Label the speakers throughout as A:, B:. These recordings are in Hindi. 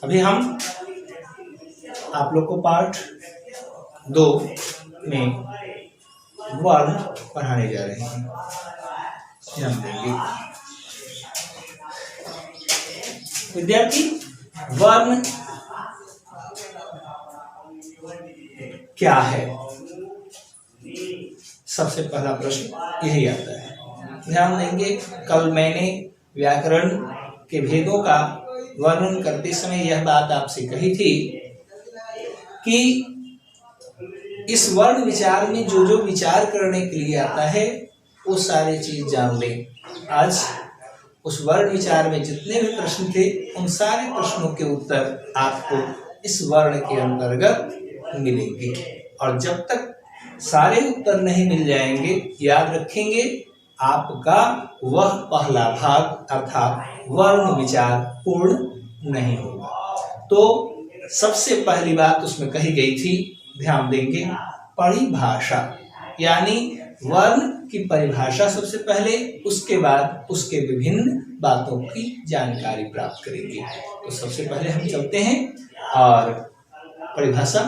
A: अभी हम आप लोग को पार्ट 2 में वर्ण पढ़ाने जा रहे हैं। ध्यान देंगे विद्यार्थी, वर्ण क्या है? सबसे पहला प्रश्न यही आता है। ध्यान देंगे, कल मैंने व्याकरण के भेदों का वर्णन करते समय यह बात आपसे कही थी कि इस वर्ण विचार में जो जो विचार करने के लिए आता है वो सारी चीज जान लें। आज उस वर्ण विचार में जितने भी प्रश्न थे उन सारे प्रश्नों के उत्तर आपको इस वर्ण के अंतर्गत मिलेंगे, और जब तक सारे उत्तर नहीं मिल जाएंगे, याद रखेंगे आपका वह पहला भाग अर्थात वर्ण विचार पूर्ण नहीं होगा। तो सबसे पहली बात उसमें कही गई थी, ध्यान देंगे, परिभाषा, यानी वर्ण की परिभाषा सबसे पहले, उसके बाद उसके विभिन्न बातों की जानकारी प्राप्त करेंगे। तो सबसे पहले हम चलते हैं और परिभाषा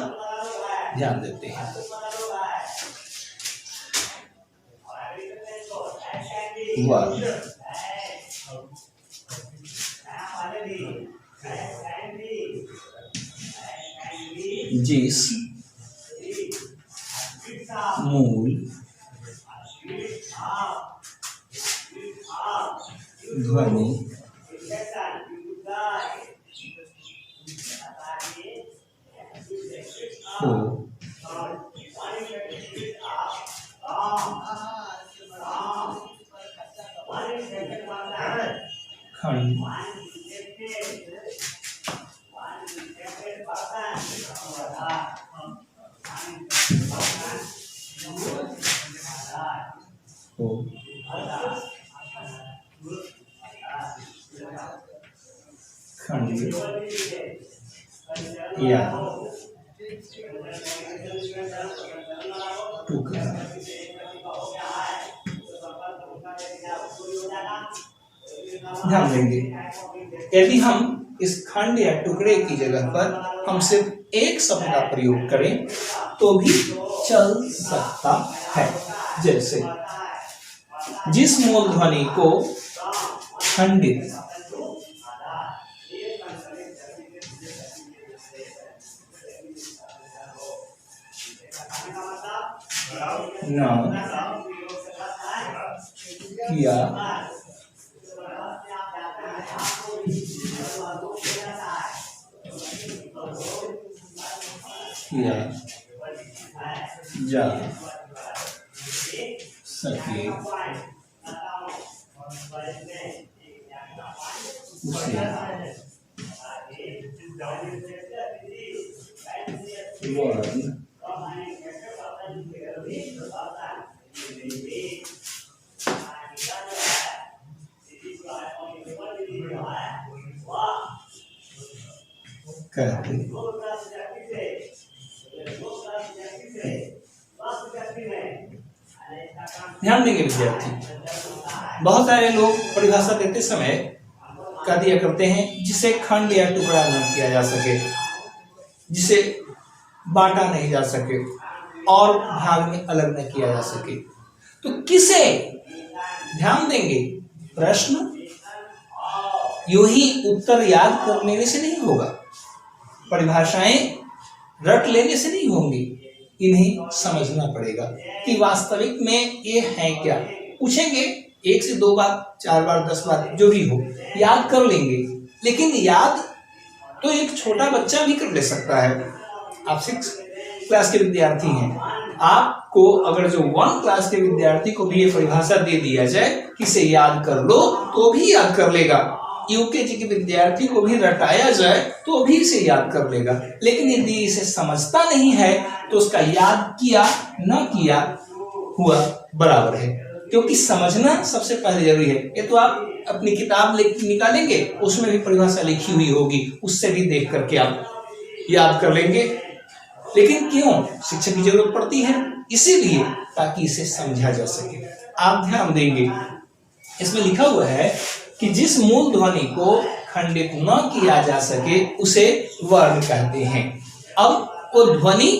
A: ध्यान देते हैं। वर्ण जिस मूल ध्वनि को खंड या टुकड़ा ध्यान देंगे, यदि हम इस खंड या टुकड़े की जगह पर हम सिर्फ एक शब्द का प्रयोग करें तो भी चल सकता है। जैसे जिस मूल ध्वनि को खंडित न किया जा सके उसे वर्ण कहते हैं। ध्यान देंगे विद्यार्थी, बहुत सारे लोग परिभाषा देते समय कह दिया करते हैं जिसे खंड या टुकड़ा न किया जा सके, जिसे बांटा नहीं जा सके और भाग में अलग न किया जा सके। तो किसे? ध्यान देंगे, प्रश्न यूं ही उत्तर याद कर लेने से नहीं होगा, परिभाषाएं रट लेने से नहीं होंगी, इन्हें समझना पड़ेगा कि वास्तविक में ये है क्या। पूछेंगे 1 से 2 बार, 4 बार, 10 बार, जो भी हो याद कर लेंगे, लेकिन याद तो एक छोटा बच्चा भी कर ले सकता है। आप 6 क्लास के विद्यार्थी हैं, आपको अगर जो 1 क्लास के विद्यार्थी को भी ये परिभाषा दे दिया जाए कि इसे याद कर लो तो भी याद कर लेगा, यूकेजी के विद्यार्थी को भी रटाया जाए तो भी इसे याद कर लेगा। लेकिन यदि इसे समझता नहीं है तो उसका याद किया न किया हुआ बराबर है, क्योंकि समझना सबसे पहले जरूरी है। ये तो आप अपनी किताब निकालेंगे, उसमें भी परिभाषा लिखी हुई होगी, उससे भी देख करके आप याद कर लेंगे। लेकिन क्यों शिक्षक की जरूरत पड़ती है? इसीलिए ताकि इसे समझा जा सके। आप ध्यान देंगे, इसमें लिखा हुआ है कि जिस मूल ध्वनि को खंडित न किया जा सके उसे वर्ण कहते हैं। अब वो ध्वनि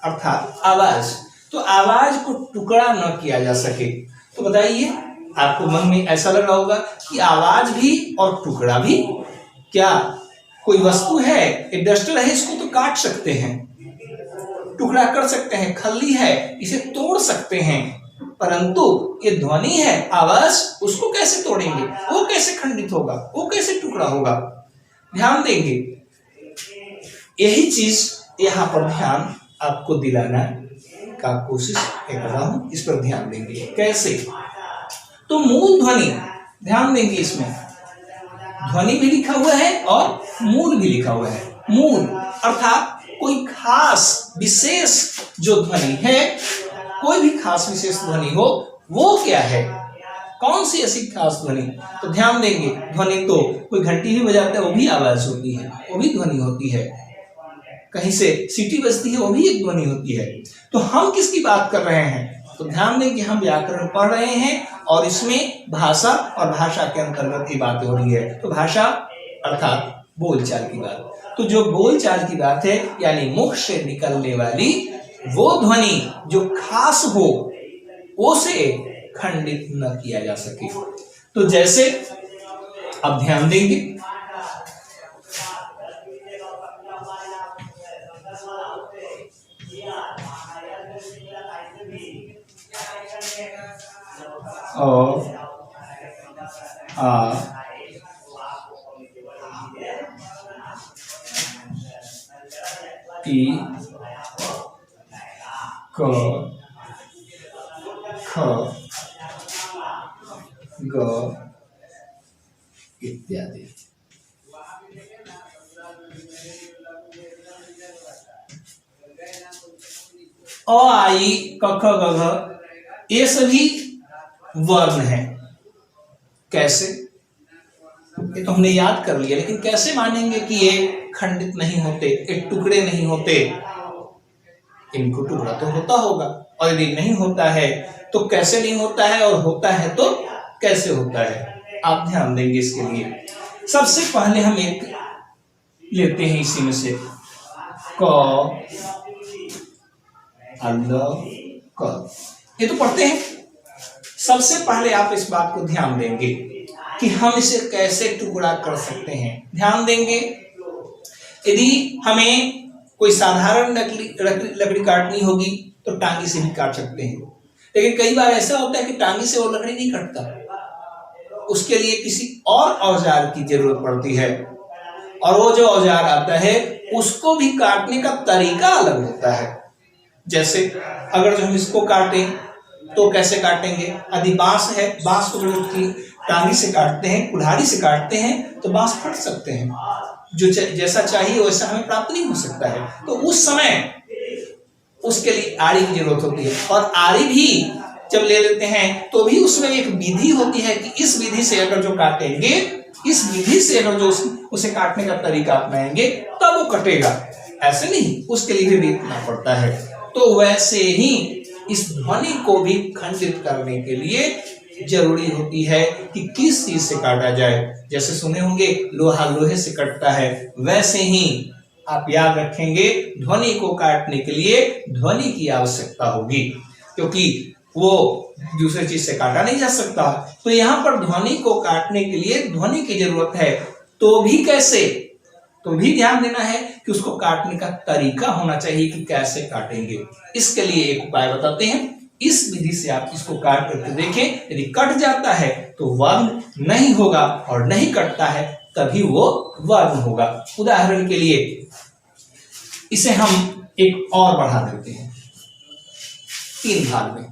A: अर्थात आवाज, तो आवाज को टुकड़ा न किया जा सके, तो बताइए आपको मन में ऐसा लग रहा होगा कि आवाज भी और टुकड़ा भी, क्या कोई वस्तु है, एक डस्टर है, इसको तो काट सकते हैं, टुकड़ा कर सकते हैं, खल्ली है इसे तोड़ सकते हैं, परंतु ये ध्वनि है, आवाज, उसको कैसे तोड़ेंगे, वो कैसे खंडित होगा, वो कैसे टुकड़ा होगा। ध्यान देंगे, यही चीज यहाँ पर ध्यान आपको दिलाना का कोशिश कर रहा हूं, इस पर ध्यान देंगे। कैसे, तो मूल ध्वनि, ध्यान देंगे, इसमें ध्वनि भी लिखा हुआ है और मूल भी लिखा हुआ है। मूल अर्थात कोई खास विशेष जो ध्वनि है, कोई भी खास विशेष ध्वनि हो, वो क्या है, कौन सी ऐसी खास ध्वनि, तो ध्यान देंगे, ध्वनि तो कोई घंटी भी बजाता है वो भी आवाज होती है, वो भी ध्वनि होती है, कहीं से सीटी बजती है वो भी एक ध्वनि होती है। तो हम किसकी बात कर रहे हैं, तो ध्यान दें कि हम व्याकरण पढ़ रहे हैं और इसमें भाषा और भाषा के अंतर्गत ये बात हो रही है। तो भाषा अर्थात बोलचाल की बात, तो जो बोलचाल की बात है यानी मुख से निकलने वाली वो ध्वनि जो खास हो, उसे खंडित न किया जा सके। तो जैसे अब ध्यान देंगे, आ टी क ख ग इत्यादि। अ आई क ख ग घ ये सभी वर्ण है। कैसे, ये तो हमने याद कर लिया, लेकिन कैसे मानेंगे कि ये खंडित नहीं होते, ये टुकड़े नहीं होते, इनको टुकड़ा तो होता होगा, और यदि नहीं होता है तो कैसे नहीं होता है, और होता है तो कैसे होता है, आप ध्यान देंगे इसके लिए। सबसे पहले हम एक लेते हैं इसी में से, क क, ये तो पढ़ते हैं। सबसे पहले आप इस बात को ध्यान देंगे कि हम इसे कैसे टुकड़ा कर सकते हैं। ध्यान देंगे, यदि हमें कोई साधारण लकड़ी काटनी होगी तो टांगी से भी काट सकते हैं, लेकिन कई बार ऐसा होता है कि टांगी से वो लकड़ी नहीं कटता, उसके लिए किसी और औजार की जरूरत पड़ती है, और वो जो औजार आता है उसको भी काटने का तरीका अलग होता है। जैसे अगर जो हम इसको काटें तो कैसे काटेंगे, यदि बांस है, बांस को टांगी से काटते हैं, कुल्हाड़ी से काटते हैं तो बांस फट सकते हैं, जो जैसा चाहिए वैसा हमें प्राप्त नहीं हो सकता है। तो उस समय उसके लिए आरी की जरूरत होती है, और आरी भी जब ले लेते हैं तो भी उसमें एक विधि होती है कि इस विधि से अगर जो काटेंगे, इस विधि से अगर जो उसे काटने का तरीका अपनाएंगे तब वो कटेगा, ऐसे नहीं, उसके लिए भी देखना पड़ता है। तो वैसे ही इस ध्वनि को भी खंडित करने के लिए जरूरी होती है कि किस चीज से काटा जाए। जैसे सुने होंगे लोहा लोहे से कटता है, वैसे ही आप याद रखेंगे ध्वनि को काटने के लिए ध्वनि की आवश्यकता होगी, क्योंकि वो दूसरे चीज से काटा नहीं जा सकता। तो यहाँ पर ध्वनि को काटने के लिए ध्वनि की जरूरत है, तो भी कैसे, तो भी ध्यान देना है कि उसको काटने का तरीका होना चाहिए कि कैसे काटेंगे। इसके लिए एक उपाय बताते हैं, इस विधि से आप इसको काट करके देखें, यदि कट जाता है तो वर्ण नहीं होगा, और नहीं कटता है तभी वो वर्ण होगा। उदाहरण के लिए इसे हम एक और बढ़ा देते हैं 3 भाग में।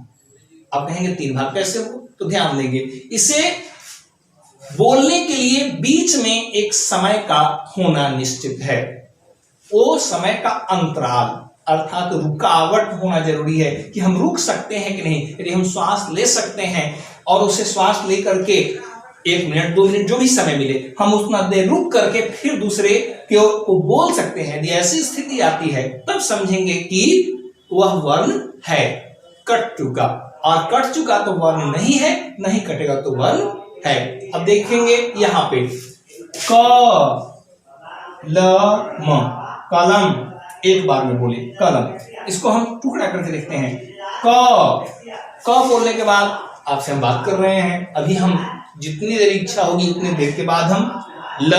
A: आप कहेंगे 3 भाग कैसे हो, तो ध्यान देंगे, इसे बोलने के लिए बीच में एक समय का होना निश्चित है, वो समय का अंतराल अर्थात रुकावट होना जरूरी है कि हम रुक सकते हैं कि नहीं। यदि हम श्वास ले सकते हैं और उसे श्वास लेकर के 1 मिनट 2 मिनट जो भी समय मिले हम उतना देर रुक करके फिर दूसरे को बोल सकते हैं, यदि ऐसी स्थिति आती है तब समझेंगे कि वह वर्ण है कट चुका, और कट चुका तो वर्ण नहीं है, नहीं कटेगा तो वर्ण है। अब देखेंगे यहाँ पे कलम, कलम, एक बार में बोले कलम। इसको हम टुकड़ा करके देखते हैं। क बोलने के बाद आपसे हम बात कर रहे हैं, अभी हम जितनी देर इच्छा होगी उतनी देर के बाद हम ल,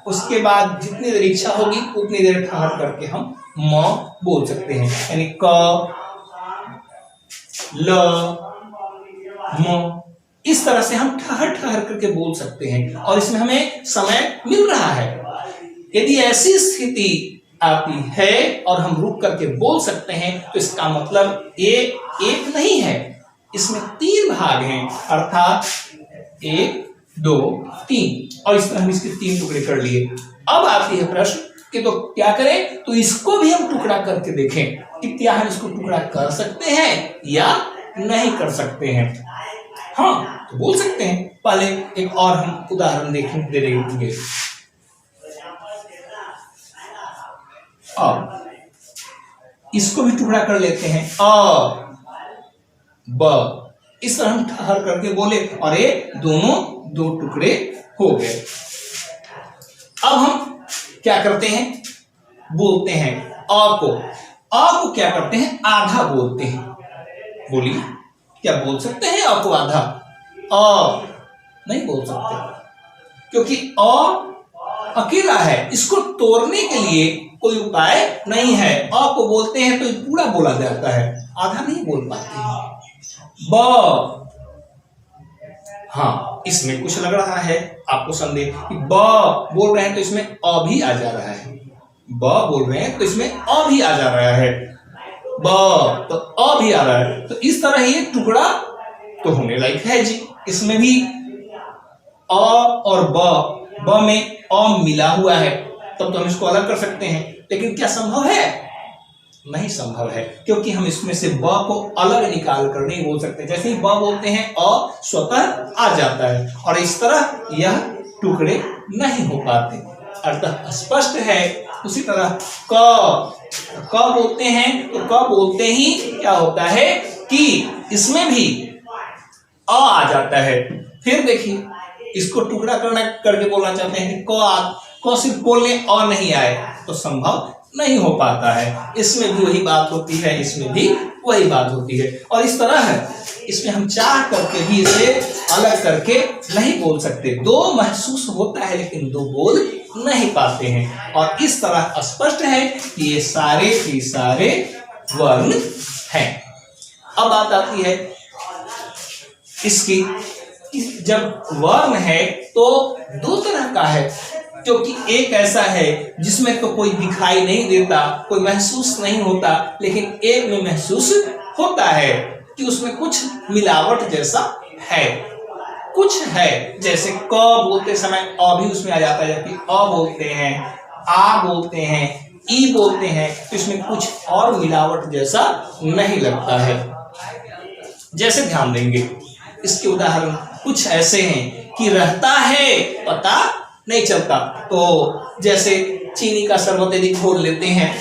A: उसके बाद जितनी देर इच्छा होगी उतनी देर ठहर करके हम म बोल सकते हैं। यानी क ल म, इस तरह से हम ठहर ठहर करके बोल सकते हैं और इसमें हमें समय मिल रहा है। यदि ऐसी स्थिति आती है और हम रुक करके बोल सकते हैं तो इसका मतलब एक नहीं है, इसमें 3 भाग हैं, अर्थात 1 2 3, और इस तरह हम इसके 3 टुकड़े कर लिए। अब आती है प्रश्न कि तो क्या करें, तो इसको भी हम टुकड़ा करके देखें कि क्या हम इसको टुकड़ा कर सकते हैं या नहीं कर सकते हैं। हाँ, तो बोल सकते हैं। पहले एक और हम उदाहरण दे देंगे। अब इसको भी टुकड़ा कर लेते हैं, अ ब, इस तरह हम ठहर करके बोले और ये दोनों 2 टुकड़े हो गए। अब हम क्या करते हैं, बोलते हैं अ को क्या करते हैं, आधा बोलते हैं। बोलिए, क्या बोल सकते हैं अ को आधा? अ नहीं बोल सकते, क्योंकि अ अकेला है, इसको तोड़ने के लिए कोई उपाय नहीं है। अ को बोलते हैं तो पूरा बोला जाता है, आधा नहीं बोल पाते हैं। ब, हाँ, इसमें कुछ लग रहा है आपको संदेह कि ब बोल रहे हैं तो इसमें अ भी आ जा रहा है, ब बोल रहे हैं तो इसमें अ भी आ जा रहा है, ब तो अ भी आ रहा है। तो इस तरह ये टुकड़ा तो होने लायक है जी। इसमें भी अ और ब में अ मिला हुआ है, तब तो हम इसको अलग कर सकते हैं। लेकिन क्या संभव है? नहीं संभव है, क्योंकि हम इसमें से ब को अलग निकाल कर नहीं बोल सकते। जैसे ही ब बोलते हैं अ स्वतः आ जाता है और इस तरह यह टुकड़े नहीं हो पाते, अर्थात स्पष्ट है। उसी तरह क बोलते हैं तो क बोलते ही क्या होता है कि इसमें भी अ आ जाता है। फिर देखिए, इसको टुकड़ा करके बोलना चाहते हैं कि क सिर्फ बोलने अ नहीं आए तो संभव नहीं हो पाता है। इसमें भी वही बात होती है, इसमें भी वही बात होती है। और इस तरह है, इसमें हम चाह करके भी इसे अलग करके नहीं बोल सकते। 2 महसूस होता है लेकिन 2 बोल नहीं पाते हैं। और इस तरह स्पष्ट है कि ये सारे के सारे वर्ण हैं। अब बात आती है इसकी, जब वर्ण है तो 2 तरह का है, क्योंकि एक ऐसा है जिसमें तो कोई दिखाई नहीं देता, कोई महसूस नहीं होता, लेकिन एक में महसूस होता है कि उसमें कुछ मिलावट जैसा है, कुछ है। जैसे क बोलते समय अ भी उसमें आ जाता है, जबकि अ बोलते हैं, आ बोलते हैं, ई बोलते हैं, तो इसमें कुछ और मिलावट जैसा नहीं लगता है। जैसे ध्यान देंगे, इसके उदाहरण कुछ ऐसे हैं कि रहता है पता नहीं चलता। तो जैसे चीनी का शरबत यदि घोल लेते हैं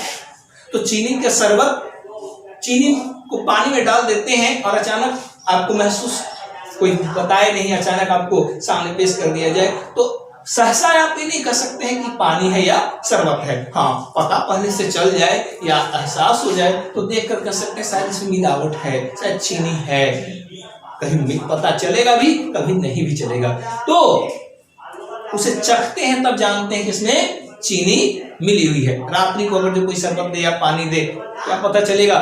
A: तो चीनी को पानी में डाल देते हैं और अचानक आपको महसूस, कोई बताए नहीं, अचानक आपको सामने पेश कर दिया जाए तो सहसा आप ये नहीं कह सकते हैं कि पानी है या शरबत है। हाँ, पता पहले से चल जाए या एहसास हो जाए तो देख कर कह सकते हैं शायद इसमें मिलावट है, शायद चीनी है। कहीं पता चलेगा भी, कभी नहीं भी चलेगा। तो उसे चखते हैं तब जानते हैं कि इसमें चीनी मिली हुई है। रात्रि को अगर जो कोई शरबत दे या पानी दे, क्या पता चलेगा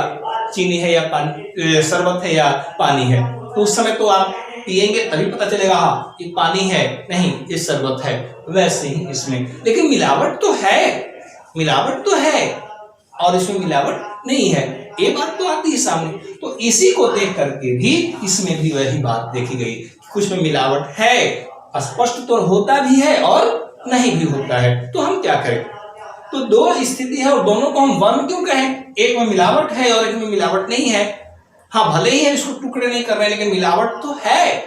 A: चीनी है या पानी, शरबत है या पानी है? तो उस समय तो आप पिएंगे तभी पता चलेगा हाँ ये पानी है, नहीं ये शरबत है। वैसे ही इसमें, लेकिन मिलावट तो है और इसमें मिलावट नहीं है, ये बात तो आती है सामने। तो इसी को देख करके भी इसमें भी वही बात देखी गई, कुछ में मिलावट है, स्पष्ट तो होता भी है और नहीं भी होता है। तो हम क्या करें? तो 2 स्थिति है और दोनों को हम वर्ण क्यों कहें? एक में मिलावट है और एक में मिलावट नहीं है। हाँ, भले ही है इसको टुकड़े नहीं कर रहे हैं, लेकिन मिलावट तो है।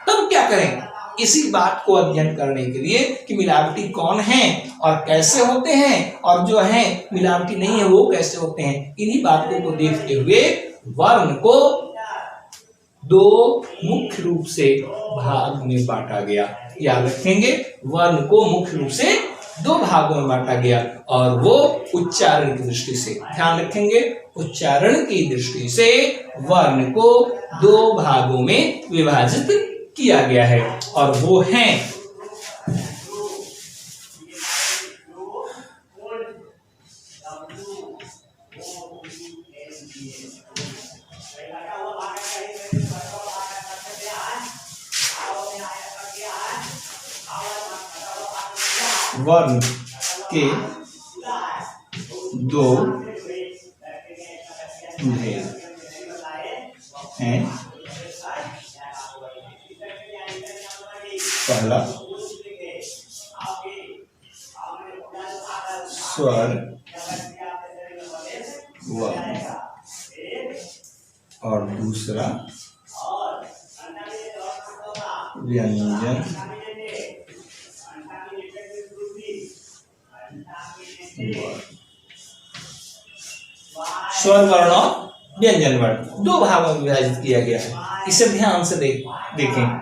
A: तब क्या करें? इसी बात को अध्ययन करने के लिए कि मिलावटी कौन है और कैसे होते हैं, और जो है मिलावटी नहीं है वो कैसे होते हैं, इन्हीं बातों को देखते हुए वर्ण को दो मुख्य रूप से भाग में बांटा गया। याद रखेंगे, वर्ण को मुख्य रूप से दो भागों में बांटा गया और वो उच्चारण की दृष्टि से, ध्यान रखेंगे, उच्चारण की दृष्टि से वर्ण को दो भागों में विभाजित किया गया है और वो हैं वर्ण के दो भेद हैं। पहला स्वर वर्ण और दूसरा व्यंजन स्वर वर्ण और व्यंजन वर्ण दो भागों में विभाजित किया गया है। इसे ध्यान से देखें।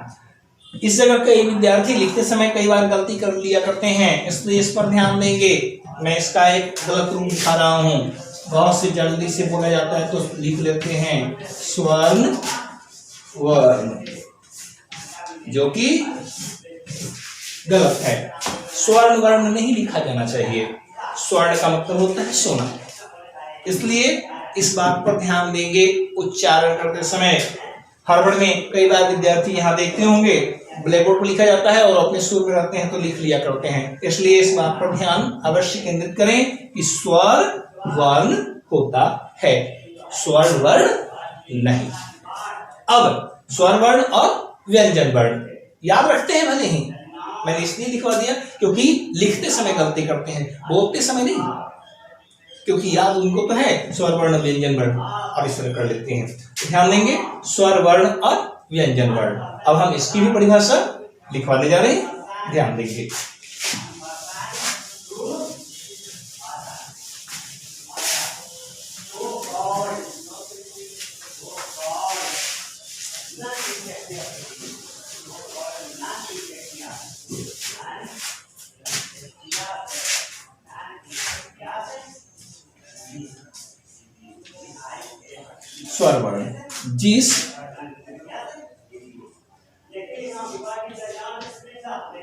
A: इस जगह कई विद्यार्थी लिखते समय कई बार गलती कर लिया करते हैं, इसलिए इस पर ध्यान देंगे। मैं इसका एक गलत रूप दिखा रहा हूं, बहुत से जल्दी से बोला जाता है तो लिख लेते हैं स्वर्ण वर्ण, जो कि गलत है। स्वर्ण वर्ण नहीं लिखा जाना चाहिए। स्वर्ण का मतलब होता है सोना, इसलिए इस बात पर ध्यान देंगे उच्चारण करते समय। हड़बड़ में कई बार विद्यार्थी यहाँ देखते होंगे ब्लैक बोर्ड पर लिखा जाता है और अपने सुर में रहते हैं तो लिख लिया करते हैं, इसलिए इस बात पर ध्यान अवश्य केंद्रित करें कि स्वर वर्ण होता है, स्वर वर्ण नहीं। अब स्वर वर्ण और व्यंजन वर्ण याद रखते हैं भले ही, मैंने इसलिए लिखवा दिया क्योंकि लिखते समय गलती करते हैं, बोलते समय नहीं, क्योंकि याद उनको तो है स्वर वर्ण व्यंजन वर्ण, अब इस तरह कर लेते हैं। ध्यान देंगे स्वर वर्ण और व्यंजन वर्ण। अब हम इसकी भी परिभाषा लिखवाने जा रहे हैं, ध्यान देंगे। स्वर वर्ण जिस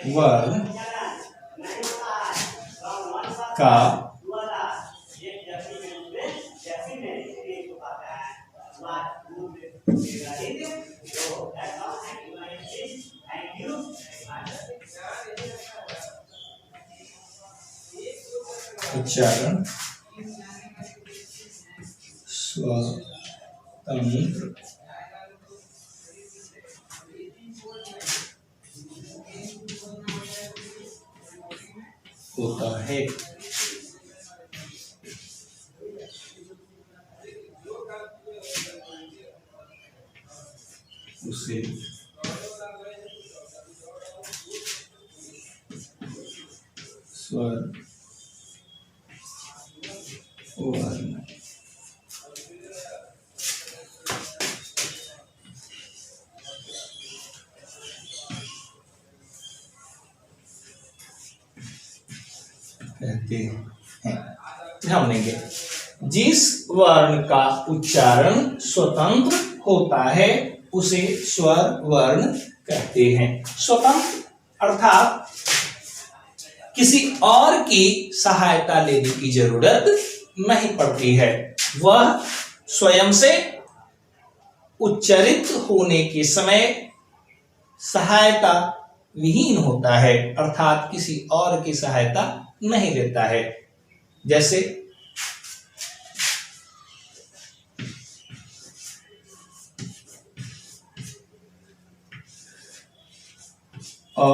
A: वर्ण का उच्चारण स्वतंत्र होता है। उसे स्वर वर्ण कहते हैं। ध्यान देंगे, जिस वर्ण का उच्चारण स्वतंत्र होता है उसे स्वर वर्ण कहते हैं। स्वतंत्र अर्थात किसी और की सहायता लेने की जरूरत नहीं पड़ती है, वह स्वयं से उच्चारित होने के समय सहायता विहीन होता है, अर्थात किसी और की सहायता नहीं लेता है। जैसे अ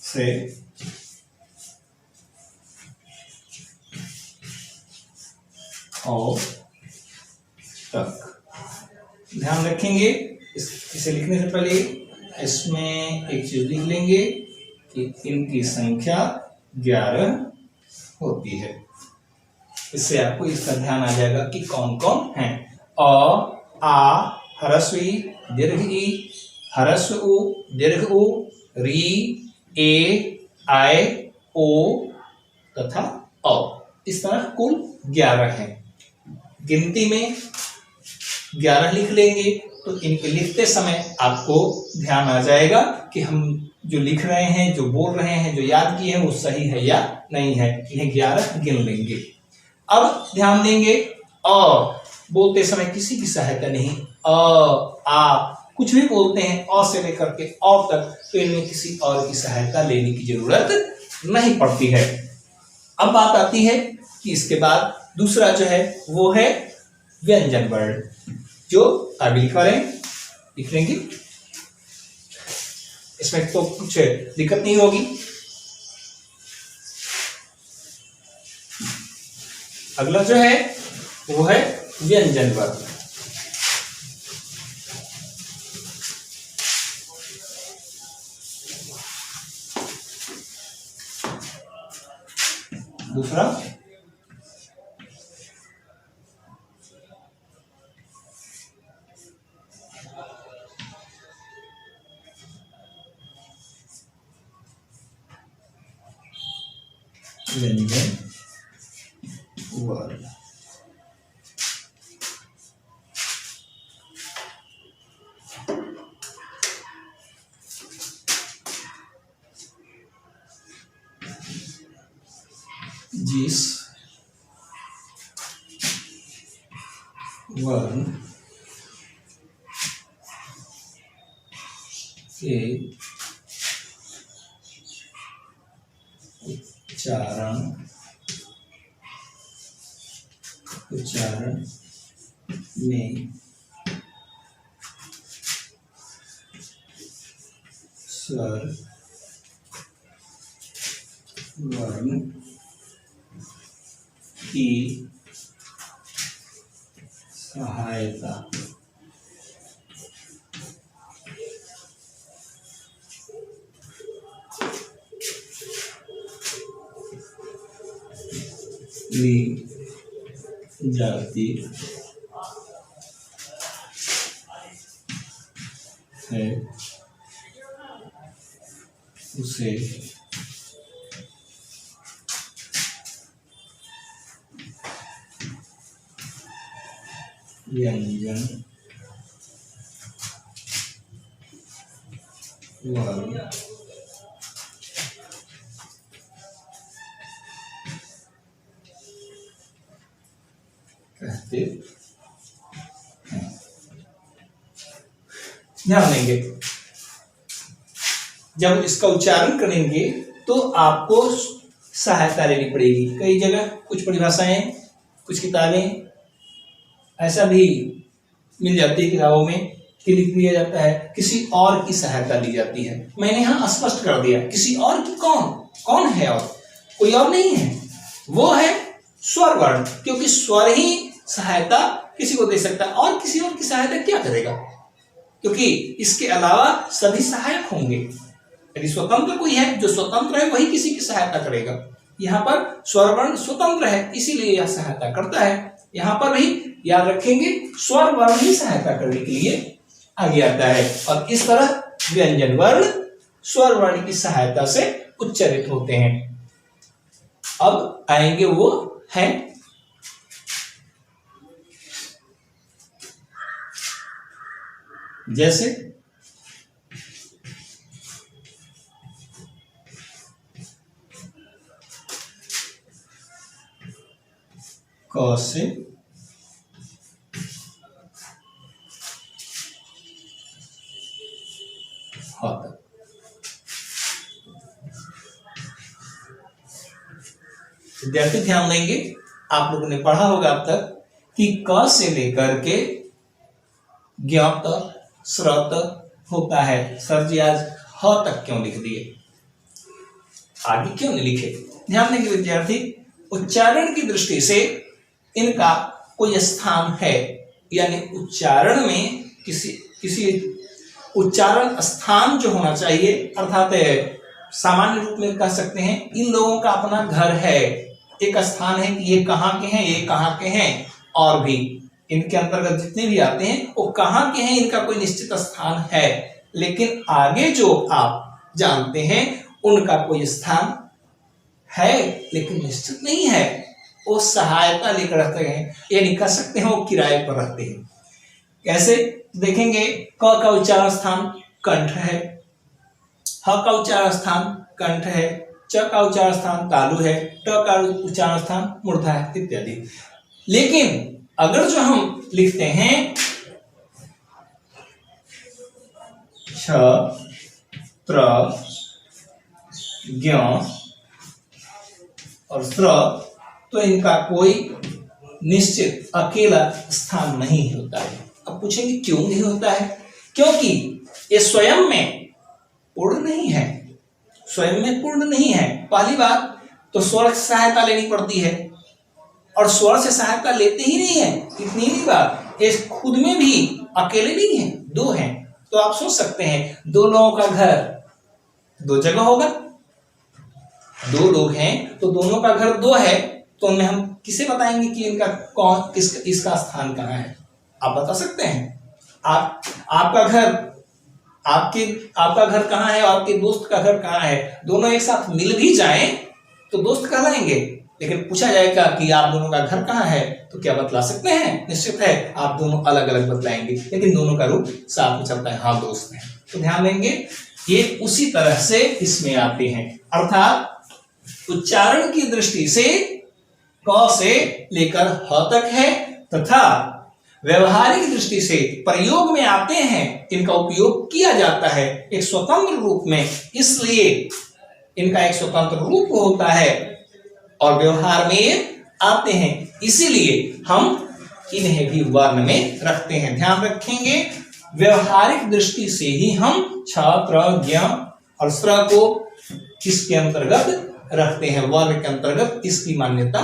A: से औ तक। ध्यान रखेंगे, इसे लिखने से पहले इसमें एक चीज लिख लेंगे कि इनकी संख्या 11 होती है। इससे आपको इसका ध्यान आ जाएगा कि कौन कौन है। अ, आ, ह्रस्व ई दीर्घ ई, ह्रस्व उ दीर्घ उ, री, ए, आई, ओ तथा औ। इस तरह कुल 11 हैं। गिनती में 11 लिख लेंगे तो इनके लिखते समय आपको ध्यान आ जाएगा कि हम जो लिख रहे हैं, जो बोल रहे हैं, जो याद किए हैं वो सही है या नहीं है। इन्हें 11 गिन लेंगे। अब ध्यान देंगे अ बोलते समय किसी की सहायता नहीं, आ कुछ भी बोलते हैं अ से लेकर के औ तक, तो इनमें किसी और की सहायता लेने की जरूरत नहीं पड़ती है। अब बात आती है कि इसके बाद दूसरा जो है वो है व्यंजन वर्ण, जो आगे लिख लेंगे। इसमें तो कुछ दिक्कत नहीं होगी। अगला जो है वो है व्यंजन वर्ण। दूसरा व्यंजन वर्ण। जिस वर्ण के उच्चारण में स्वर वर्ण की सहायता ली जाती है उसे व्यंजन वर्ण कहते हैं। ध्यान देंगे, जब इसका उच्चारण करेंगे तो आपको सहायता लेनी पड़ेगी। कई जगह कुछ परिभाषाएं, कुछ किताबें ऐसा भी मिल जाती है किताबों में कि लिख दिया जाता है किसी और की सहायता ली जाती है। मैंने यहाँ स्पष्ट कर दिया किसी और की। कौन है? और कोई और नहीं है, वो है स्वर वर्ण, क्योंकि स्वर ही सहायता किसी को दे सकता है। और किसी और की सहायता क्या करेगा, क्योंकि इसके अलावा सभी सहायक होंगे। यदि स्वतंत्र कोई है, जो स्वतंत्र है वही किसी की सहायता करेगा। यहाँ पर स्वर वर्ण स्वतंत्र है, इसीलिए यह सहायता करता है। यहाँ पर भी याद रखेंगे स्वर वर्ण ही सहायता करने के लिए आगे आता है। और इस तरह व्यंजन वर्ण स्वर वर्ण की सहायता से उच्चारित होते हैं। अब आएंगे वो है जैसे क से ह तक। विद्यार्थी ध्यान देंगे, आप लोगों ने पढ़ा होगा अब तक कि क से लेकर के ज्ञ तक श्र तक होता है। सर जी आज ह तक क्यों लिख दिए, आगे क्यों नहीं लिखे? ध्यान देंगे विद्यार्थी, उच्चारण की दृष्टि से इनका कोई स्थान है, यानी उच्चारण में किसी उच्चारण स्थान जो होना चाहिए, अर्थात सामान्य रूप में कह सकते हैं इन लोगों का अपना घर है, एक स्थान है कि ये कहाँ के हैं, ये कहाँ के हैं। और भी इनके अंतर्गत जितने भी आते हैं वो कहाँ के हैं, इनका कोई निश्चित स्थान है, लेकिन आगे जो आप जानते हैं उनका कोई स्थान है लेकिन निश्चित नहीं है, वो सहायता लेकर रहते हैं, ये नहीं कह सकते हैं वो किराए पर रहते हैं। कैसे देखेंगे, क का उच्चारण स्थान कंठ है, ह का उच्चारण स्थान कंठ है, च का उच्चारण स्थान तालु है, ट का उच्चारण स्थान मूर्धा है इत्यादि। लेकिन अगर जो हम लिखते हैं छ त्र ज्ञ और स्र, तो इनका कोई निश्चित अकेला स्थान नहीं होता है। अब पूछेंगे क्यों नहीं होता है? क्योंकि ये स्वयं में पूर्ण नहीं है, स्वयं में पूर्ण नहीं है। पहली बात तो स्वर से सहायता लेनी पड़ती है, और स्वर से सहायता लेते ही नहीं है, इतनी ही बात, ये खुद में भी अकेले नहीं है, दो हैं। तो आप सोच सकते हैं दो लोगों का घर दो जगह होगा, दो लोग हैं तो दोनों का घर दो है, तो उनमें हम किसे बताएंगे कि इनका कौन इसका स्थान कहाँ है? आप बता सकते हैं? आपका घर कहाँ है और आपके दोस्त का घर कहाँ है, दोनों एक साथ मिल भी जाएं तो दोस्त कहलाएंगे, लेकिन पूछा जाएगा कि आप दोनों का घर कहाँ है, तो क्या बतला सकते हैं? निश्चित है आप दोनों अलग अलग बतलाएंगे, लेकिन दोनों का रूप साथ में चलता है, हाँ दोस्त हैं। तो ध्यान देंगे ये उसी तरह से इसमें आते हैं, अर्थात उच्चारण की दृष्टि से क से लेकर ह तक है, तथा व्यवहारिक दृष्टि से प्रयोग में आते हैं, इनका उपयोग किया जाता है एक स्वतंत्र रूप में, इसलिए इनका एक स्वतंत्र रूप होता है और व्यवहार में आते हैं, इसीलिए हम इन्हें भी वर्ण में रखते हैं। ध्यान रखेंगे व्यवहारिक दृष्टि से ही हम छ त्र ज्ञ और स्र को किसके अंतर्गत रखते हैं, वर्ण के अंतर्गत इसकी मान्यता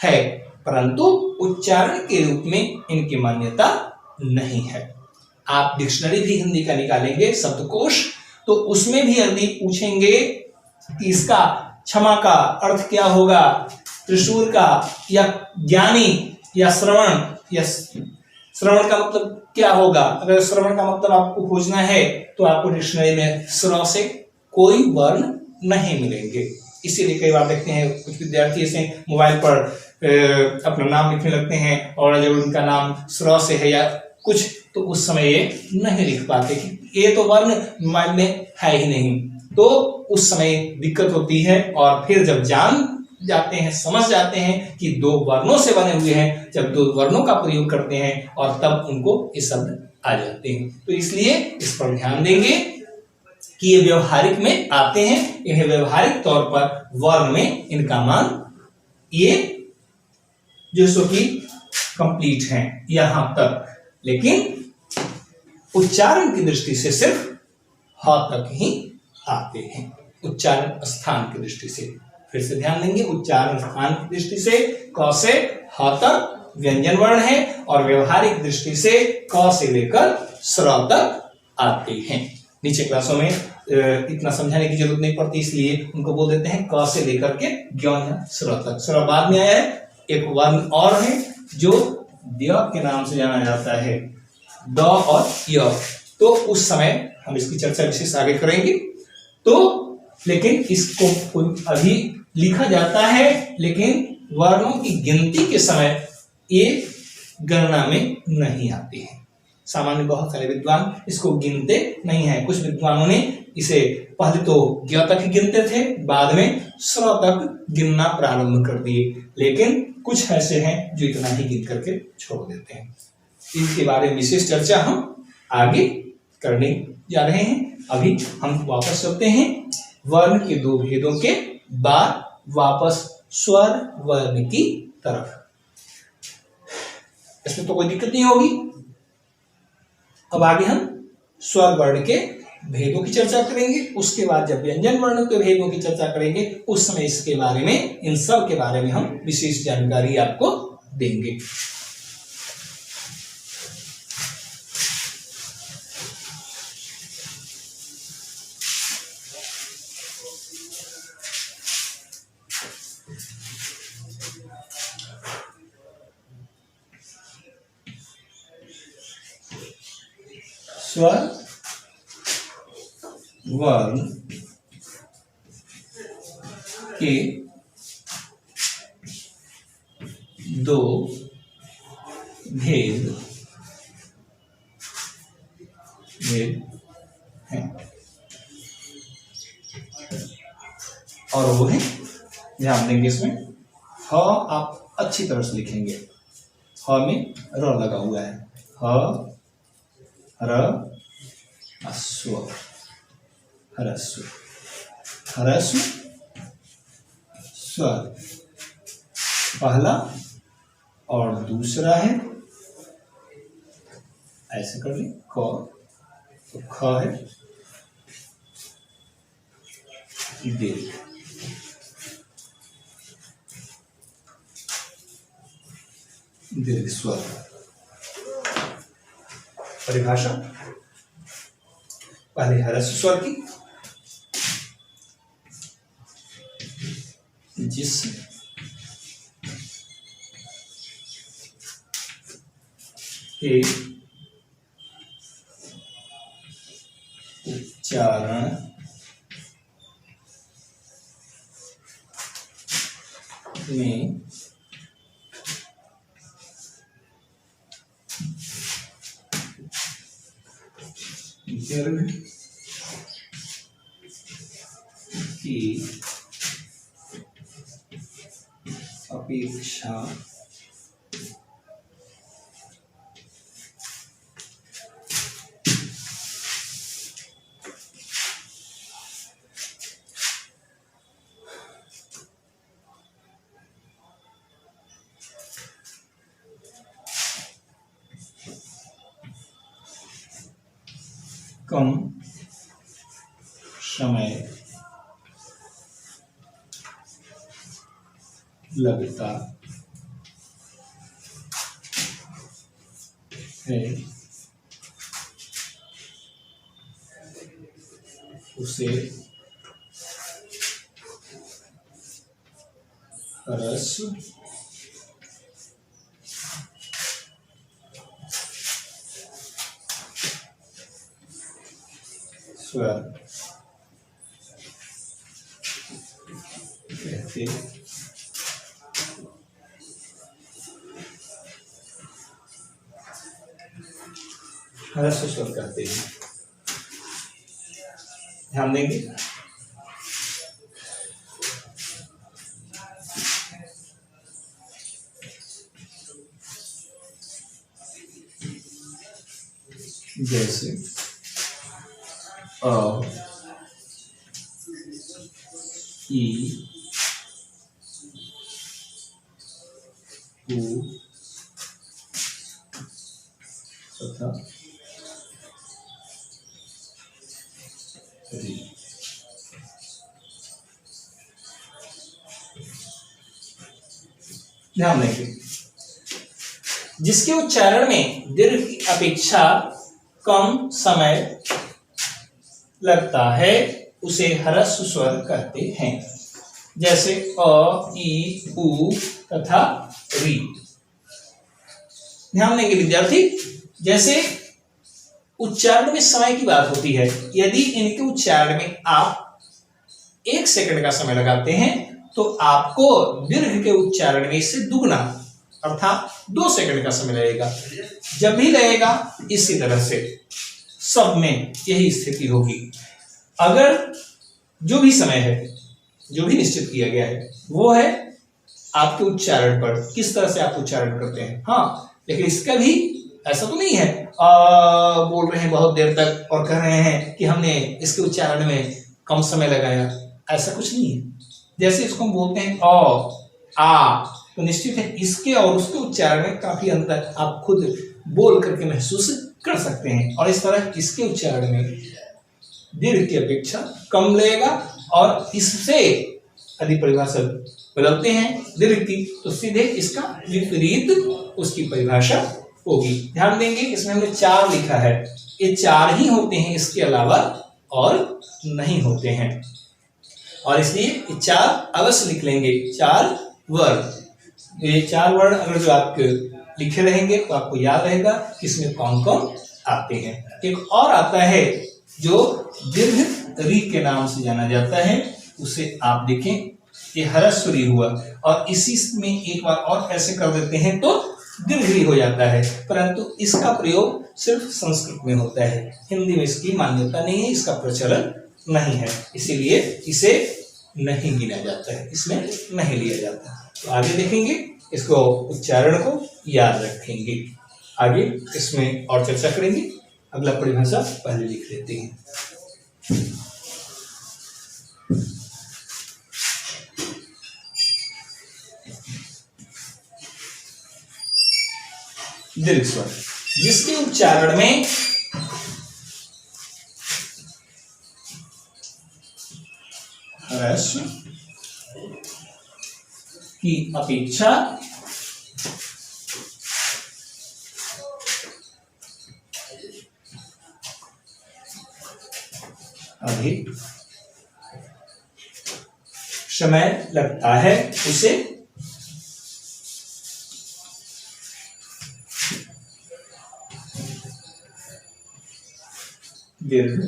A: है, परंतु उच्चारण के रूप में इनकी मान्यता नहीं है। आप डिक्शनरी भी हिंदी का निकालेंगे शब्दकोश, तो उसमें भी यदि पूछेंगे कि इसका क्षमा का अर्थ क्या होगा, त्रिशूल का, या ज्ञानी, या श्रवण, या श्रवण का मतलब क्या होगा, अगर श्रवण का मतलब आपको खोजना है तो आपको डिक्शनरी में स्र से कोई वर्ण नहीं मिलेंगे। इसीलिए कई बार देखते हैं कुछ विद्यार्थी ऐसे मोबाइल पर अपना नाम लिखने लगते हैं और जब उनका नाम स्र से है या कुछ, तो उस समय ये नहीं लिख पाते कि ये तो वर्ण मोबाइल में है ही नहीं, तो उस समय दिक्कत होती है। और फिर जब जान जाते हैं, समझ जाते हैं कि दो वर्णों से बने हुए हैं, जब दो वर्णों का प्रयोग करते हैं और तब उनको ये शब्द आ जाते हैं। तो इसलिए इस पर ध्यान देंगे कि ये व्यवहारिक में आते हैं, इन्हें व्यवहारिक तौर पर वर्ण में इनका मान ये जो सो कि कंप्लीट है यहां तक, लेकिन उच्चारण की दृष्टि से सिर्फ ह तक ही आते हैं, उच्चारण स्थान की दृष्टि से। फिर से ध्यान देंगे उच्चारण स्थान की दृष्टि से क से ह तक व्यंजन वर्ण है, और व्यवहारिक दृष्टि से क से लेकर स्र तक आते हैं। नीचे क्लासों में इतना समझाने की जरूरत नहीं पड़ती, इसलिए उनको बोल देते हैं क से लेकर के ज्ञ या स्र तक। स्र बाद में आया है, एक वर्ण और है जो द्य के नाम से जाना जाता है, द और य, तो उस समय हम इसकी चर्चा विशेष आगे करेंगे। तो लेकिन इसको अभी लिखा जाता है, लेकिन वर्णों की गिनती के समय ये गणना में नहीं आते हैं। सामान्य बहुत सारे विद्वान इसको गिनते नहीं है, कुछ विद्वानों ने इसे पहले तो ज्ञ तक ही गिनते थे, बाद में स्र तक गिनना प्रारंभ कर दिए, लेकिन कुछ ऐसे हैं जो इतना ही गिन करके छोड़ देते हैं। इनके बारे में विशेष चर्चा हम आगे करने जा रहे हैं। अभी हम वापस चलते हैं वर्ण के दो भेदों के बाद वापस स्वर वर्ण की तरफ। इसमें तो कोई दिक्कत नहीं होगी। अब आगे हम स्वर वर्ण के भेदों की चर्चा करेंगे, उसके बाद जब व्यंजन वर्ण के भेदों की चर्चा करेंगे उस समय इसके बारे में, इन सब के बारे में हम विशेष जानकारी आपको देंगे। स्वर वर्ण के दो भेद हैं और वो है, ध्यान देंगे इसमें ह आप अच्छी तरह से लिखेंगे। ह में र लगा हुआ है, ह र अस्व, ह्रस्व, ह्रस्व स्वर पहला और दूसरा है, ऐसे कर ली क, तो ख है दीर्घ, दीर्घ स्वर। परिभाषा पहले ह्रस्व स्वर की, जिस के उच्चारण में दीर्घ की अपेक्षा कम समय लगता है उसे ह्रस्व स्वर कहते ह्रस्व स्वर कहते हैं। ध्यान देंगे जैसे अ, ई, उ तथा री। ध्यान देंगे जिसके उच्चारण में दीर्घ की अपेक्षा कम समय लगता है उसे ह्रस्व स्वर कहते हैं। जैसे अ, ई, उ तथा री। ध्यान देंगे विद्यार्थी, जैसे उच्चारण में समय की बात होती है, यदि इनके उच्चारण में आप 1 सेकंड का समय लगाते हैं तो आपको दीर्घ के उच्चारण में इससे दुगना अर्थात 2 सेकंड का समय लगेगा। जब भी लगेगा इसी तरह से सब में यही स्थिति होगी। अगर जो भी समय है, जो भी निश्चित किया गया है, वो है आपके उच्चारण पर, किस तरह से आप उच्चारण करते हैं। हाँ, लेकिन इसका भी ऐसा तो नहीं है बोल रहे हैं बहुत देर तक और कह रहे हैं कि हमने इसके उच्चारण में कम समय लगाया, ऐसा कुछ नहीं है। जैसे इसको हम बोलते हैं अ, आ, तो निश्चित है इसके और उसके उच्चारण में काफी अंतर आप खुद बोल करके महसूस कर सकते हैं। और इस तरह इसके उच्चारण में दीर्घ की अपेक्षा कम लगेगा और इससे यदि परिभाषा बदलते हैं दीर्घ की तो सीधे इसका विपरीत उसकी परिभाषा होगी। ध्यान देंगे इसमें हमने 4 लिखा है, ये 4 ही होते हैं, इसके अलावा और नहीं होते हैं। और इसलिए ये 4 अवश्य लिख लेंगे, 4 वर्ण। ये 4 वर्ण अगर जो आप लिखे रहेंगे तो आपको याद रहेगा कि इसमें कौन कौन आते हैं। एक और आता है जो दीर्घ री के नाम से जाना जाता है, उसे आप देखें, ये ह्रस्व री हुआ और इसी में एक बार और ऐसे कर देते हैं तो दीर्घ री हो जाता है, परंतु इसका प्रयोग सिर्फ संस्कृत में होता है, हिंदी में इसकी मान्यता नहीं है, इसका प्रचलन नहीं है, इसीलिए इसे नहीं गिना जाता है, इसमें नहीं लिया जाता। तो आगे देखेंगे, इसको उच्चारण को याद रखेंगे, आगे इसमें और चर्चा करेंगे। अगला परिभाषा पहले लिख लेते हैं। दीर्घ स्वर जिसके उच्चारण में ह्रस्व की अपेक्षा अधिक समय लगता है उसे दीर्घ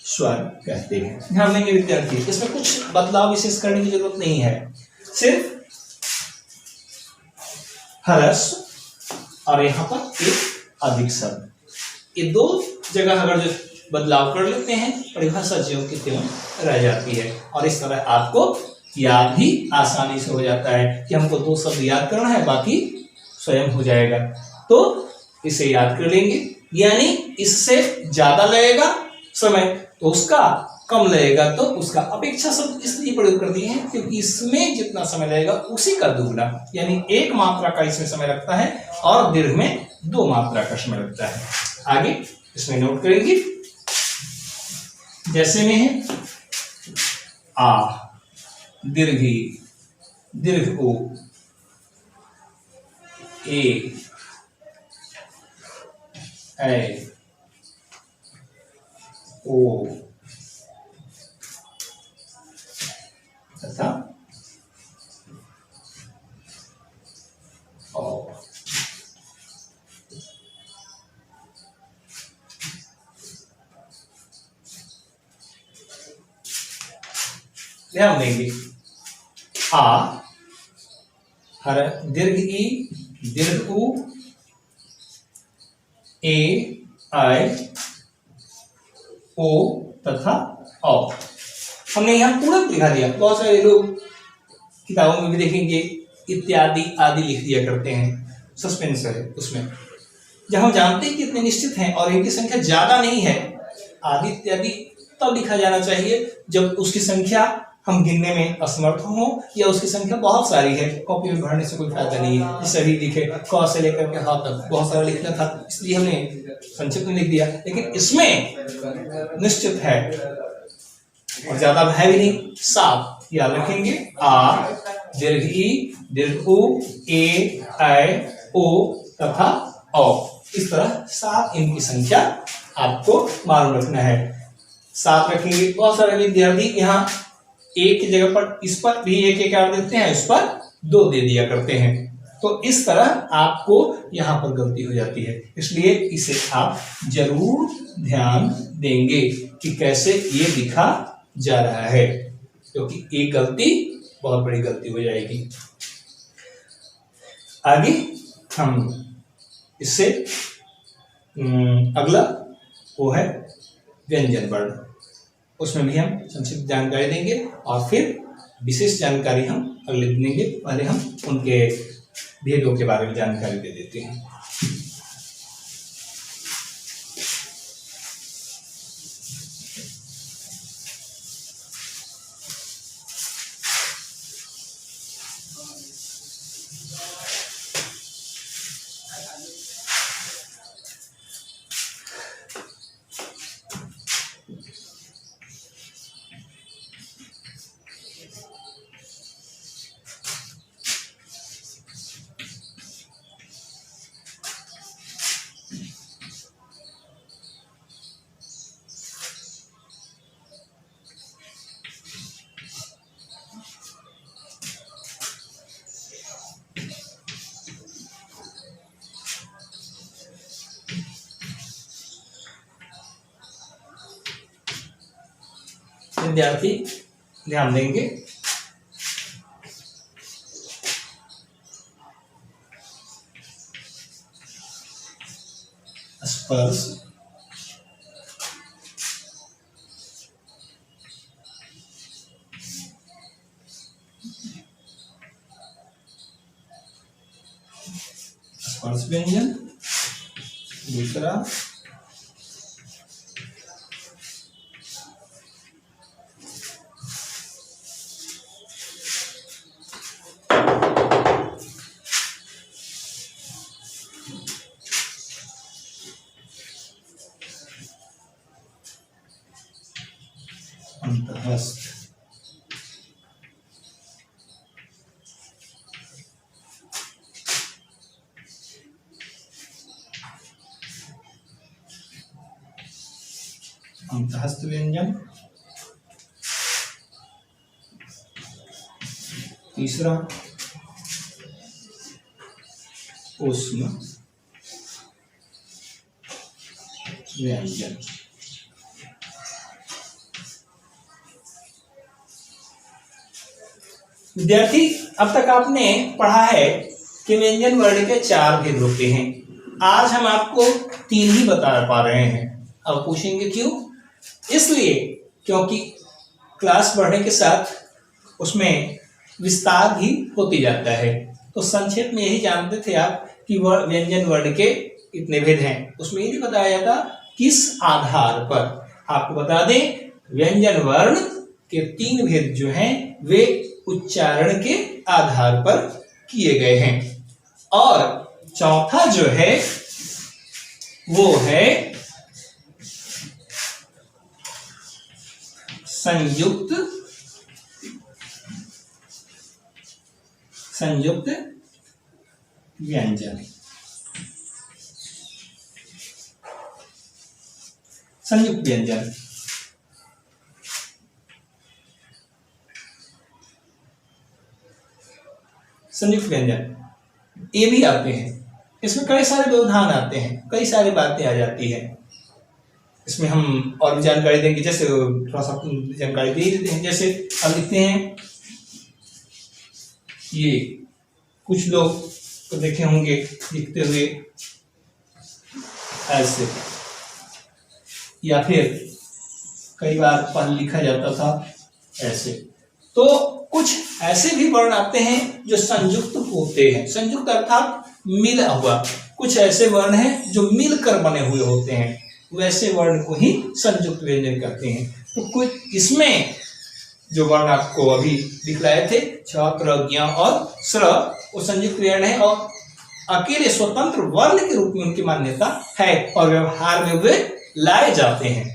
A: स्वर कहते हैं। ध्यान देंगे विद्यार्थी, इसमें कुछ बदलाव विशेष करने की जरूरत नहीं है, सिर्फ ह्रस्व और यहाँ पर एक अधिक शब्द, ये दो जगह अगर जो बदलाव कर लेते हैं परिभाषा ज्यों की त्यों रह जाती है, और इस तरह आपको याद भी आसानी से हो जाता है कि हमको दो शब्द याद करना है, बाकी स्वयं हो जाएगा, तो इसे याद कर लेंगे। यानी इससे ज्यादा लगेगा समय तो उसका कम लगेगा, तो उसका अपेक्षा शब्द इसलिए प्रयोग कर दिए हैं क्योंकि इसमें जितना समय लगेगा उसी का दुगना, यानी एक मात्रा का इसमें समय लगता है और दीर्घ में 2 मात्रा का समय लगता है। आगे इसमें नोट करेंगे, जैसे में है आ, दीर्घी, दीर्घ ओ, ए, ऐ, ओ तथा औ। ध्यान देंगे, आ, हर दीर्घ ई, दीर्घ उ, ए, ऐ, ओ तथा औ। हमने यहाँ पूरा लिखा दिया। बहुत सारे लोग किताबों में भी देखेंगे इत्यादि आदि लिख दिया करते हैं, सस्पेंस है उसमें, जब हम जानते हैं कि इतने निश्चित हैं और इनकी संख्या ज्यादा नहीं है, आदि इत्यादि तब लिखा जाना चाहिए जब उसकी संख्या हम गिनने में असमर्थ हो या उसकी संख्या बहुत सारी है। कॉपी में भरने से कोई फायदा नहीं है, सही लिखे, क से लेकर के ह तक बहुत सारा लिखना था, इसलिए हमने संक्षिप्त में लिख दिया, लेकिन इसमें निश्चित है और ज्यादा है भी नहीं, सात याद रखेंगे, आ, दीर्घ ई, दीर्घ उ, ए, ऐ, ओ तथा औ। इस तरह 7 इनकी संख्या आपको मालूम रखना है, 7 रखेंगे। बहुत सारे विद्यार्थी यहाँ एक की जगह पर इस पर भी एक एक ऐड देते हैं, इस पर 2 दे दिया करते हैं, तो इस तरह आपको यहाँ पर गलती हो जाती है, इसलिए इसे आप जरूर ध्यान देंगे कि कैसे ये लिखा जा रहा है, क्योंकि एक गलती बहुत बड़ी गलती हो जाएगी। आगे हम इससे अगला वो है व्यंजन वर्ण, उसमें भी हम संक्षिप्त जानकारी देंगे और फिर विशेष जानकारी हम अगले दिन देंगे। पहले हम उनके भेदों के बारे में जानकारी दे देते हैं। विद्यार्थी ध्यान देंगे। स्पर्श, स्पर्श व्यंजन। दूसरा अंतःस्थ। अंतःस्थ व्यंजन। तीसरा ऊष्म व्यंजन। विद्यार्थी अब तक आपने पढ़ा है कि व्यंजन वर्ण के 4 भेद होते हैं। आज हम आपको 3 ही बता पा रहे हैं। अब पूछेंगे क्यों? इसलिए क्योंकि क्लास बढ़ने के साथ उसमें विस्तार भी होती जाता है। तो संक्षेप में यही जानते थे आप कि व्यंजन वर्ण के इतने भेद हैं। उसमें ये नहीं बताया जाता किस आधार पर। आपको बता दें व्यंजन वर्ण के 3 भेद जो हैं वे उच्चारण के आधार पर किए गए हैं। और चौथा जो है वो है संयुक्त व्यंजन। संयुक्त व्यंजन संयुक्त व्यंजन ये भी आते हैं। इसमें कई सारे व्यवधान आते हैं, कई सारी बातें आ जाती है। इसमें हम और भी जानकारी देंगे। जैसे थोड़ा सा जानकारी दे देते हैं। जैसे हम लिखते हैं, ये कुछ लोग तो देखे होंगे लिखते हुए ऐसे, या फिर कई बार पहले लिखा जाता था ऐसे। तो कुछ ऐसे भी वर्ण आते हैं जो संयुक्त होते हैं। संयुक्त अर्थात मिला हुआ। कुछ ऐसे वर्ण हैं जो मिलकर बने हुए होते हैं, वैसे वर्ण को ही संयुक्त व्यंजन कहते हैं। तो कुछ इसमें जो वर्ण आपको अभी दिखलाए थे छ, त्र, ज्ञ और स्र, वो संयुक्त वर्ण है और अकेले स्वतंत्र वर्ण के रूप में उनकी मान्यता है और व्यवहार में वे लाए जाते हैं।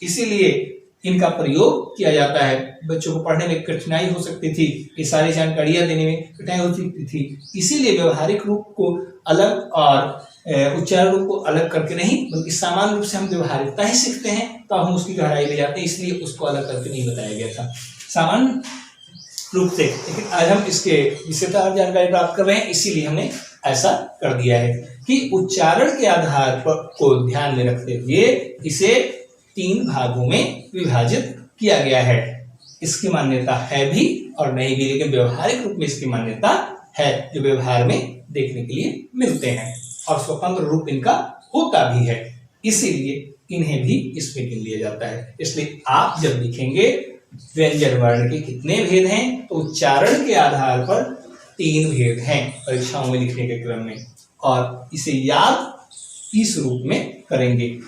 A: इसीलिए इनका प्रयोग किया जाता है। बच्चों को पढ़ने में कठिनाई हो सकती थी, ये सारी जानकारियां देने में कठिनाई हो सकती थी। इसीलिए व्यवहारिक रूप को अलग और उच्चारण रूप को अलग करके नहीं, बल्कि सामान्य रूप से हम व्यवहारिकता ही सीखते हैं तो हम उसकी गहराई में जाते हैं, इसलिए उसको अलग करके नहीं बताया गया था सामान्य रूप से। लेकिन आज हम इसके विशेषता जानकारी प्राप्त कर रहे हैं, इसीलिए हमने ऐसा कर दिया है कि उच्चारण के आधार पर को ध्यान में रखते हुए इसे 3 भागों में विभाजित किया गया है। इसकी मान्यता है भी और नहीं भी, लेकिन व्यवहारिक रूप में इसकी मान्यता है, जो व्यवहार में देखने के लिए मिलते हैं और स्वतंत्र रूप इनका होता भी है। इसीलिए इन्हें भी इसमें गिन लिया जाता है। इसलिए आप जब लिखेंगे व्यंजन वर्ण के कितने भेद हैं, तो उच्चारण के आधार पर 3 भेद हैं परीक्षाओं में लिखने के क्रम में, और इसे याद इस रूप में करेंगे।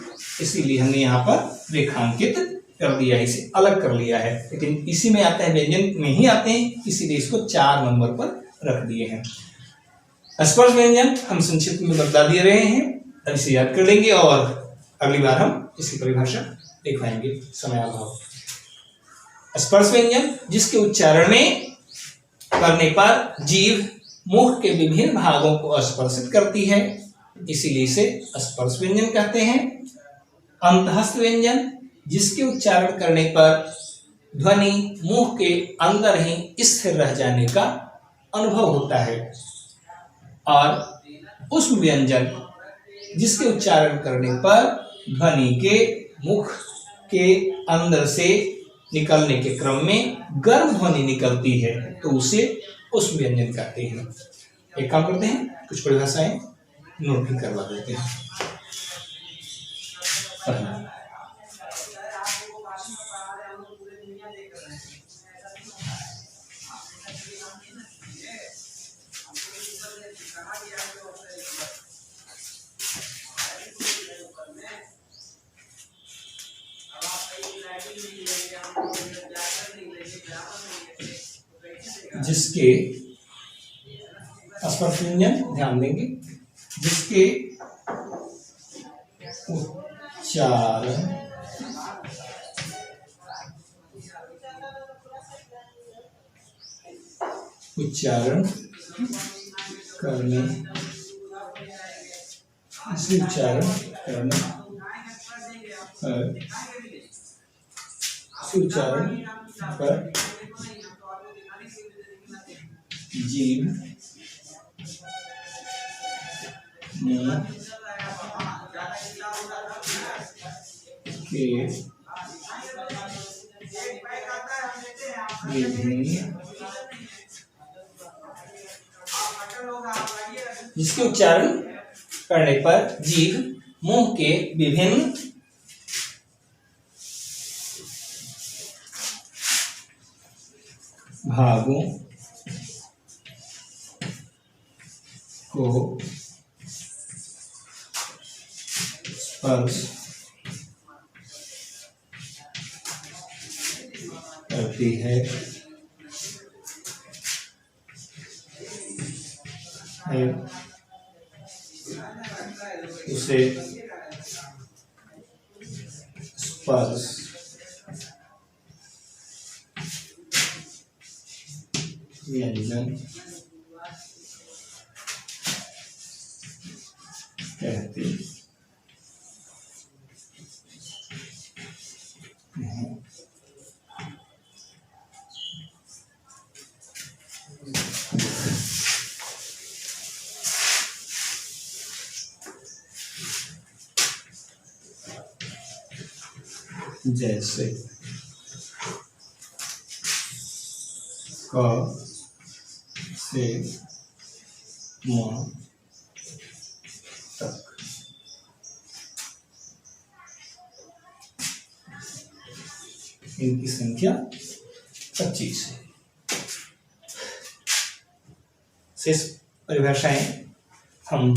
A: इसीलिए हमने यहाँ पर रेखांकित कर दिया है, इसे अलग कर लिया है। लेकिन इसी में आता है, व्यंजन में ही आते हैं, इसीलिए इसको 4 नंबर पर रख दिए हैं। स्पर्श व्यंजन हम संक्षिप्त में बता दे रहे हैं, अब इसे याद कर लेंगे और अगली बार हम इसकी परिभाषा देख पाएंगे, समय अभाव। स्पर्श व्यंजन जिसके उच्चारण में करने पर जीभ मुख के विभिन्न भागों को स्पर्शित करती है, इसीलिए इसे स्पर्श व्यंजन कहते हैं। अंतःस्थ व्यंजन जिसके उच्चारण करने पर ध्वनि मुंह के अंदर ही स्थिर रह जाने का अनुभव होता है। और ऊष्म व्यंजन जिसके उच्चारण करने पर ध्वनि के मुख के अंदर से निकलने के क्रम में गर्म ध्वनि निकलती है तो उसे पुष्प व्यंजन कहते हैं। एक काम करते हैं, कुछ परिभाषाएं नोट भी करवा देते हैं। पहला, जिसके स्पर्श व्यंजन ध्यान देंगे, जिसके उच्चारण करने पर जीभ मुंह के विभिन्न, जिसके उच्चारण करने पर जीभ मुंह के विभिन्न भागों को स्पर्श करती है, उसे स्पर्श व्यंजन कहते हैं। जैसे क से म तक। इनकी संख्या 25 है। शेष परिभाषाएं हम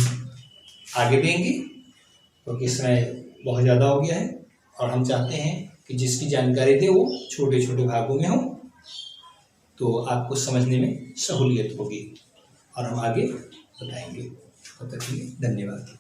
A: आगे देंगे क्योंकि समय बहुत ज़्यादा हो गया है और हम चाहते हैं कि जिसकी जानकारी दे वो छोटे छोटे भागों में हो तो आपको समझने में सहूलियत होगी और हम आगे बताएंगे। तब तक के लिए धन्यवाद।